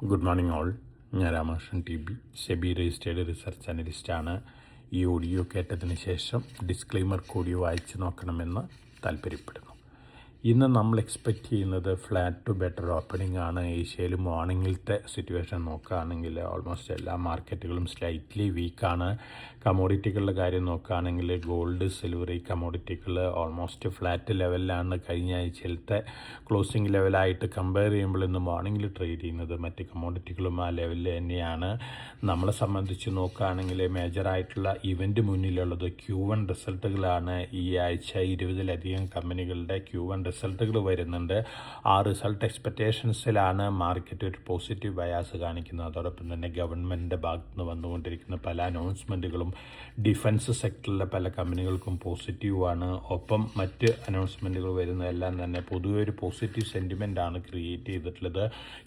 Good morning all. ഞാൻ Ramakrishnan TB, SEBI registered research അനലിസ്റ്റാണ്. ഈ ഓഡിയോ കേട്ടതിന് ശേഷം ഡിസ്ക്ലെയിമർ കൂടി വായിച്ചു നോക്കണമെന്ന് താല്പര്യപ്പെടുന്നു. ഇന്ന് നമ്മൾ എക്സ്പെക്റ്റ് ചെയ്യുന്നത് ഫ്ലാറ്റ് ടു ബെറ്റർ ഓപ്പണിംഗ് ആണ്. ഏഷ്യയിൽ മോർണിംഗിലത്തെ സിറ്റുവേഷൻ നോക്കുകയാണെങ്കിൽ ഓൾമോസ്റ്റ് എല്ലാ മാർക്കറ്റുകളും സ്ലൈറ്റ്ലി വീക്കാണ്. കമോഡിറ്റികളുടെ കാര്യം നോക്കുകയാണെങ്കിൽ ഗോൾഡ്, സിൽവർ, ഈ കമോഡിറ്റികൾ ഓൾമോസ്റ്റ് ഫ്ലാറ്റ് ലെവലിലാണ്. കഴിഞ്ഞ ആഴ്ചയിലത്തെ ക്ലോസിംഗ് ലെവലായിട്ട് കമ്പയർ ചെയ്യുമ്പോൾ ഇന്ന് മോർണിംഗിൽ ട്രേഡ് ചെയ്യുന്നത് മറ്റ് കമോഡിറ്റികളും ആ ലെവലിൽ തന്നെയാണ്. നമ്മളെ സംബന്ധിച്ച് നോക്കുകയാണെങ്കിൽ മേജറായിട്ടുള്ള ഇവൻ്റ് മുന്നിലുള്ളത് Q1 റിസൾട്ടുകളാണ്. ഈ ആഴ്ച 20-ലധികം കമ്പനികളുടെ Q1 റിസൾട്ടുകൾ വരുന്നുണ്ട്. ആ റിസൾട്ട് എക്സ്പെക്റ്റേഷൻസിലാണ് മാർക്കറ്റ് ഒരു പോസിറ്റീവ് ബയാസ് കാണിക്കുന്നത്. അതോടൊപ്പം തന്നെ ഗവൺമെൻറ്റിൻ്റെ ഭാഗത്ത് നിന്ന് വന്നുകൊണ്ടിരിക്കുന്ന പല അനൗൺസ്മെൻറ്റുകളും ഡിഫൻസ് സെക്ടറിലെ പല കമ്പനികൾക്കും പോസിറ്റീവാണ്. ഒപ്പം മറ്റ് അനൗൺസ്മെൻറ്റുകൾ വരുന്നതെല്ലാം തന്നെ പൊതുവെ ഒരു പോസിറ്റീവ് സെൻറ്റിമെൻ്റാണ് ക്രിയേറ്റ് ചെയ്തിട്ടുള്ളത്.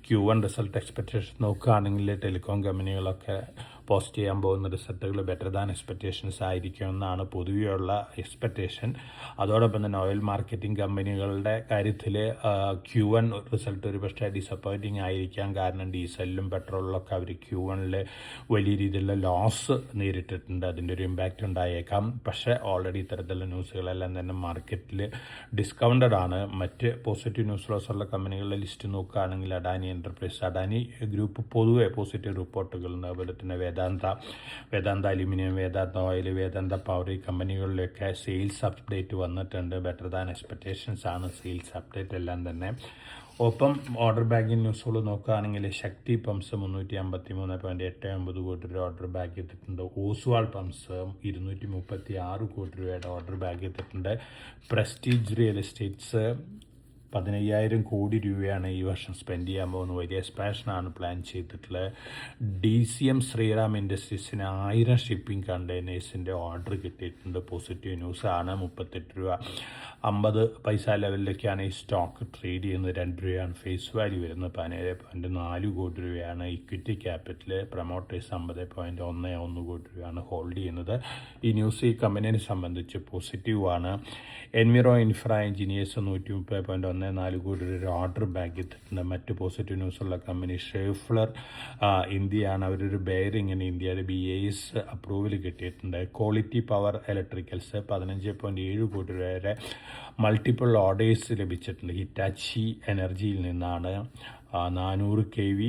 Q1 റിസൾട്ട് എക്സ്പെക്റ്റേഷൻ നോക്കുകയാണെങ്കിൽ ടെലികോം കമ്പനികളൊക്കെ പോസ്റ്റ് ചെയ്യാൻ പോകുന്ന റിസൾട്ടുകൾ ബെറ്റർ ദാൻ എക്സ്പെക്റ്റേഷൻസ് ആയിരിക്കുമെന്നാണ് പൊതുവെയുള്ള എക്സ്പെക്റ്റേഷൻ. അതോടൊപ്പം തന്നെ ഓയിൽ മാർക്കറ്റിംഗ് കമ്പനികളുടെ കാര്യത്തിൽ Q1 റിസൾട്ട് ഒരു പക്ഷേ ഡിസപ്പോയിൻറ്റിങ് ആയിരിക്കാം. കാരണം ഡീസലിലും പെട്രോളിലൊക്കെ അവർ Q1 വലിയ രീതിയിലുള്ള ലോസ് നേരിട്ടിട്ടുണ്ട്. അതിൻ്റെ ഒരു ഇമ്പാക്റ്റ് ഉണ്ടായേക്കാം. പക്ഷേ ഓൾറെഡി ഇത്തരത്തിലുള്ള ന്യൂസുകളെല്ലാം തന്നെ മാർക്കറ്റിൽ ഡിസ്കൗണ്ടഡ് ആണ്. മറ്റ് പോസിറ്റീവ് ന്യൂസ് ഉള്ള കമ്പനികളുടെ ലിസ്റ്റ് നോക്കുകയാണെങ്കിൽ അഡാനി എൻ്റർപ്രൈസ്, അഡാനി ഗ്രൂപ്പ് പൊതുവെ പോസിറ്റീവ് റിപ്പോർട്ടുകൾ, അതുപോലെ തന്നെ വേദാന്ത അലുമിനിയം, വേദാന്ത ഓയിൽ, വേദാന്ത പവർ, ഈ കമ്പനികളിലൊക്കെ സെയിൽസ് അപ്ഡേറ്റ് വന്നിട്ടുണ്ട്. ബെറ്റർ ദാൻ എക്സ്പെക്റ്റേഷൻസ് ആണ് സെയിൽസ് അപ്ഡേറ്റ് എല്ലാം തന്നെ. ഒപ്പം ഓർഡർ ബാഗിങ് ന്യൂസുകൾ നോക്കുകയാണെങ്കിൽ ശക്തി പമ്പ്സ് 353.89 കോടി രൂപ ഓർഡർ ബാഗ് എത്തിയിട്ടുണ്ട്. ഓസ്വാൾ പമ്പ്സ് 236 കോടി രൂപയുടെ ഓർഡർ ബാഗ് എത്തിയിട്ടുണ്ട്. പ്രസ്റ്റീജ് റിയൽ എസ്റ്റേറ്റ്സ് 15,000 കോടി രൂപയാണ് ഈ വർഷം സ്പെൻഡ് ചെയ്യാൻ പോകുന്നത്. വലിയ എക്സ്പാൻഷനാണ് പ്ലാൻ ചെയ്തിട്ടുള്ളത്. DCM ശ്രീറാം ഇൻഡസ്ട്രീസിന് 1000 ഷിപ്പിംഗ് കണ്ടെയ്നേഴ്സിൻ്റെ ഓർഡർ കിട്ടിയിട്ടുണ്ട്. പോസിറ്റീവ് ന്യൂസാണ്. 38.50 ലെവലിലേക്കാണ് ഈ സ്റ്റോക്ക് ട്രേഡ് ചെയ്യുന്നത്. 2 രൂപയാണ് ഫേസ് വാല്യൂ വരുന്നത്. 17.4 കോടി രൂപയാണ് ഇക്വിറ്റി ക്യാപിറ്റൽ. പ്രൊമോട്ടേഴ്സ് 50.11 കോടി രൂപയാണ് ഹോൾഡ് ചെയ്യുന്നത്. ഈ ന്യൂസ് ഈ കമ്പനിയെ സംബന്ധിച്ച് പോസിറ്റീവാണ്. എൻവിറോ ഇൻഫ്ര എഞ്ചിനീയേഴ്സ് 130.14 കോടി രൂപ ഓർഡർ ബാഗ് എത്തിയിട്ടുണ്ട്. മറ്റ് പോസിറ്റീവ് ന്യൂസുള്ള കമ്പനി ഷെഫ്ലർ ഇന്ത്യയാണ്. അവരൊരു ബെയറിങ്ങിന് ഇന്ത്യയുടെ BAS അപ്രൂവൽ കിട്ടിയിട്ടുണ്ട്. ക്വാളിറ്റി പവർ ഇലക്ട്രിക്കൽസ് 15.7 കോടി രൂപ വരെ മൾട്ടിപ്പിൾ ഓർഡേഴ്സ് ലഭിച്ചിട്ടുണ്ട്. ഹിറ്റാച്ചി എനർജിയിൽ നിന്നാണ് 400 kV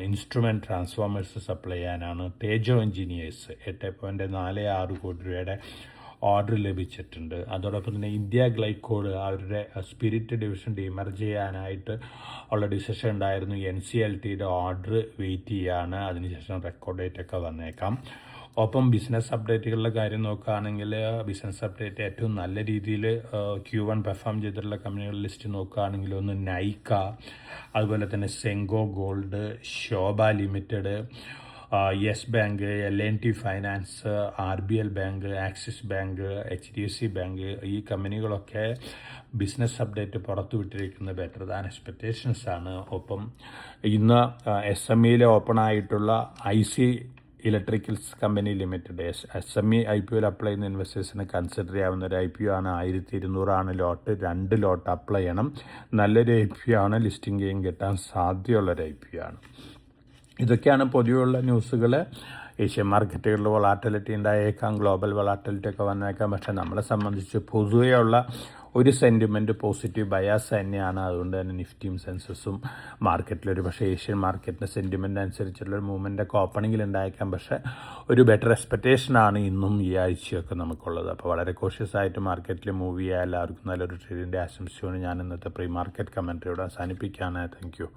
ഇൻസ്ട്രുമെൻറ്റ് ട്രാൻസ്ഫോമേഴ്സ് സപ്ലൈ ചെയ്യാനാണ്. തേജോ എഞ്ചിനീയേഴ്സ് 8.46 കോടി രൂപയുടെ ഓർഡർ ലഭിച്ചിട്ടുണ്ട്. അതോടൊപ്പം തന്നെ ഇന്ത്യ ഗ്ലൈക്കോഡ് അവരുടെ സ്പിരിറ്റ് ഡിവിഷൻ ഡിമർജ് ചെയ്യാനായിട്ട് ഉള്ള ഡിസിഷൻ ഉണ്ടായിരുന്നു. NCLTയുടെ ഓർഡർ വെയിറ്റ് ചെയ്യാണ്. അതിനുശേഷം റെക്കോർഡ് ഡേറ്റ് ഒക്കെ വന്നേക്കാം. ഒപ്പം ബിസിനസ് അപ്ഡേറ്റുകളുടെ കാര്യം നോക്കുകയാണെങ്കിൽ ബിസിനസ് അപ്ഡേറ്റ് ഏറ്റവും നല്ല രീതിയിൽ Q1 പെർഫോം ചെയ്തിട്ടുള്ള കമ്പനികളുടെ ലിസ്റ്റ് നോക്കുകയാണെങ്കിൽ ഒന്ന് നൈക്ക, അതുപോലെ തന്നെ Senco Gold, Sobha Limited, Yes Bank, LNT finance, RBL bank, Axis Bank, HDFC bank, ഈ കമ്പനികളൊക്കെ ബിസിനസ് അപ്ഡേറ്റ് പുറത്തുവിട്ടിരിക്കുന്നത് ബെറ്റർ ദാൻ എക്സ്പെക്റ്റേഷൻസ് ആണ്. ഒപ്പം ഇന്ന് SMEയിൽ ഓപ്പൺ ആയിട്ടുള്ള IC electricals company limited SME IPOയിൽ അപ്ലൈ ചെയ്യുന്ന ഇൻവെസ്റ്റേഴ്സിന് കൺസിഡർ ചെയ്യാവുന്ന ഒരു IPO ആണ്. 1200 ലോട്ട്, 2 ലോട്ട് അപ്ലൈ ചെയ്യണം. നല്ലൊരു IPO ആണ്. ലിസ്റ്റിംഗ് ഗെയിം കിട്ടാൻ സാധ്യതയുള്ളൊരു IPO ആണ്. ഇതൊക്കെയാണ് പൊതുവെയുള്ള ന്യൂസുകൾ. ഏഷ്യൻ മാർക്കറ്റുകളിൽ വൊളാറ്റിലിറ്റി ഉണ്ടായേക്കാം, ഗ്ലോബൽ വൊളാറ്റിലിറ്റി ഒക്കെ വന്നേക്കാം. പക്ഷേ നമ്മളെ സംബന്ധിച്ച് പൊതുവെയുള്ള ഒരു സെൻറ്റിമെൻറ്റ് പോസിറ്റീവ് ബയാസ് തന്നെയാണ്. അതുകൊണ്ട് തന്നെ നിഫ്റ്റിയും സെൻസസും മാർക്കറ്റിലൊരു പക്ഷേ ഏഷ്യൻ മാർക്കറ്റിൻ്റെ സെൻറ്റിമെൻ്റ് അനുസരിച്ചുള്ളൊരു മൂവ്മെൻ്റൊക്കെ ഓപ്പണിങ്ങിൽ ഉണ്ടായേക്കാം. പക്ഷേ ഒരു ബെറ്റർ എക്സ്പെക്റ്റേഷനാണ് ഇന്നും ഈ ആഴ്ചയൊക്കെ നമുക്കുള്ളത്. അപ്പോൾ വളരെ കോഷ്യസ് ആയിട്ട് മാർക്കറ്റിൽ മൂവ് ചെയ്യുക. എല്ലാവർക്കും നല്ലൊരു ട്രേഡിൻ്റെ ആശംസയാണ് ഞാൻ ഇന്നത്തെ പ്രീ മാർക്കറ്റ് കമൻട്രിയോട് അവസാനിപ്പിക്കുകയാണ്. Thank you.